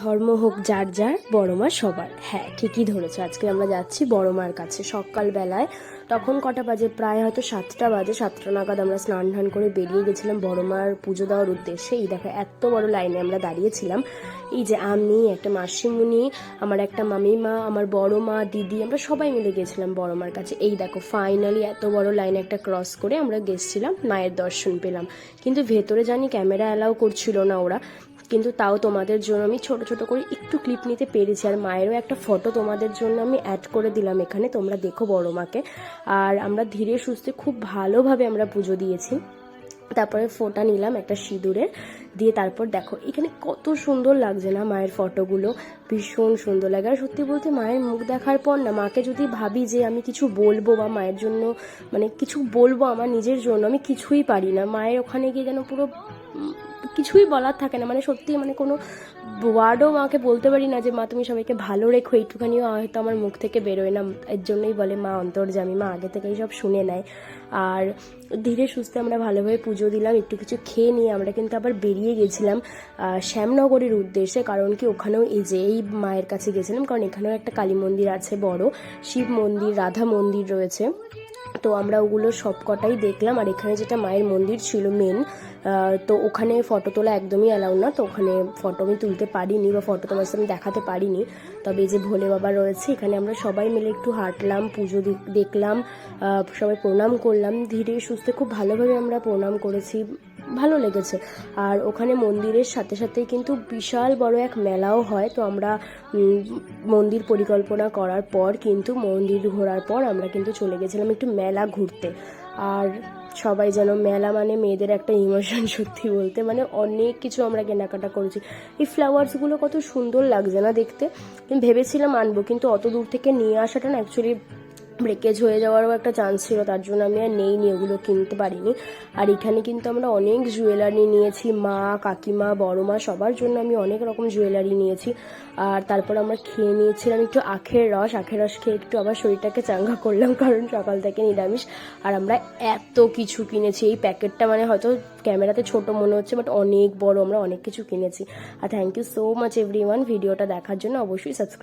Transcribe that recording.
ধর্ম হোক যার যার, বড় মা সবার। হ্যাঁ, ঠিকই ধরেছো, আজকে আমরা যাচ্ছি বড় মার কাছে সকালবেলায়। তখন কটা বাজে, প্রায় হয়তো 7টা বাজে। 7টা নাগাদ আমরা স্নান ধান করে বেরিয়ে গেছিলাম বড় মার পুজো দেওয়ার উদ্দেশ্যে। এই দেখো এত বড় লাইনে আমরা দাঁড়িয়েছিলাম। এই যে আমি, একটা মাসিমুনি, আমার একটা মামিমা, আমার বড় মা, দিদি, আমরা সবাই মিলে গেছিলাম বড় মার কাছে। এই দেখো ফাইনালি এত বড় লাইন একটা ক্রস করে আমরা গেছিলাম, মায়ের দর্শন পেলাম। কিন্তু ভেতরে জানি ক্যামেরা অ্যালাউ করছিল না ওরা, কিন্তু তাও তোমাদের জন্য আমি ছোট ছোট করে একটু ক্লিপ নিতে পেরেছি। আর মায়েরও একটা ফটো তোমাদের জন্য আমি অ্যাড করে দিলাম এখানে, তোমরা দেখো বড় মাকে। আর আমরা ধীরে সুস্থে খুব ভালোভাবে আমরা পুজো দিয়েছি। তারপরে ফোঁটা নিলাম একটা সিঁদুরের, দিয়ে তারপর দেখো এখানে কত সুন্দর লাগছে না মায়ের ফটোগুলো, ভীষণ সুন্দর লাগে। আর সত্যি বলতে মায়ের মুখ দেখার পর না, মাকে যদি ভাবি যে আমি কিছু বলবো বা মায়ের জন্য মানে কিছু বলবো আমার নিজের জন্য, আমি কিছুই পারি না। মায়ের ওখানে গিয়ে যেন পুরো কিছুই বলার থাকে না, মানে সত্যি মানে কোনো ওয়ার্ডও মাকে বলতে পারি না যে মা তুমি সবাইকে ভালো রেখো, এইটুখানিও হয়তো আমার মুখ থেকে বেরোয় না। এর জন্যই বলে মা অন্তর্যামী, মা আগে থেকেই সব শুনে নেয়। আর ধীরে সুস্থে আমরা ভালোভাবে পুজো দিলাম, একটু কিছু খেয়ে নিয়ে আমরা কিন্তু আবার বেরিয়ে গেছিলাম শ্যামনগরের উদ্দেশ্যে। কারণ কি ওখানেও এই যে এই মায়ের কাছে গেছিলাম, কারণ এখানেও একটা কালী মন্দির আছে বড়, শিব মন্দির, রাধা মন্দির রয়েছে। তো আমরা ওগুলো সব কটাই দেখলাম। আর এখানে যেটা মায়ের মন্দির ছিল মেন, তো ওখানে ফটো তোলা একদমই অ্যালাউ না, তো ওখানে ফটো আমি তুলতে পারিনি বা ফটো তোমার সাথে আমি দেখাতে পারিনি। তবে এই যে ভোলে বাবা রয়েছে, এখানে আমরা সবাই মিলে একটু হাঁটলাম, পুজো দেখলাম, সবাই প্রণাম করলাম। ধীরে সুস্থে খুব ভালোভাবে আমরা প্রণাম করেছি, ভালো লেগেছে। আর ওখানে মন্দিরের সাথে সাথে কিন্তু বিশাল বড় এক মেলাও হয়। তো আমরা মন্দির পরিকল্পনা করার পর কিন্তু মন্দির ঘোরার পর আমরা কিন্তু চলে গেছিলাম একটু মেলা ঘুরতে। আর সবাই যেন, মেলা মানে মেয়েদের একটা ইমোশন, সত্যি বলতে মানে অনেক কিছু আমরা কেনাকাটা করেছি। এই ফ্লাওয়ার্সগুলো কত সুন্দর লাগছে না দেখতে, ভেবেছিলাম আনবো, কিন্তু অত দূর থেকে নিয়ে আসাটা না অ্যাকচুয়ালি ব্রেকেজ হয়ে যাওয়ারও একটা চান্স ছিল, তার জন্য আমি আর নেইনি, ওগুলো কিনতে পারিনি। আর এখানে কিন্তু আমরা অনেক জুয়েলারি নিয়েছি, মা, কাকিমা, বড় মা সবার জন্য আমি অনেক রকম জুয়েলারি নিয়েছি। আর তারপর আমরা খেয়ে নিয়েছিলাম একটু আখের রস, আখের রস খেয়ে একটু আবার শরীরটাকে চাঙ্গা করলাম, কারণ সকাল থেকে নিরামিষ। আর আমরা এত কিছু কিনেছি, এই প্যাকেটটা মানে হয়তো ক্যামেরাতে ছোট মনে হচ্ছে, বাট অনেক বড়, আমরা অনেক কিছু কিনেছি। আর thank you so much everyone ভিডিওটা দেখার জন্য। অবশ্যই সাবস্ক্রাইব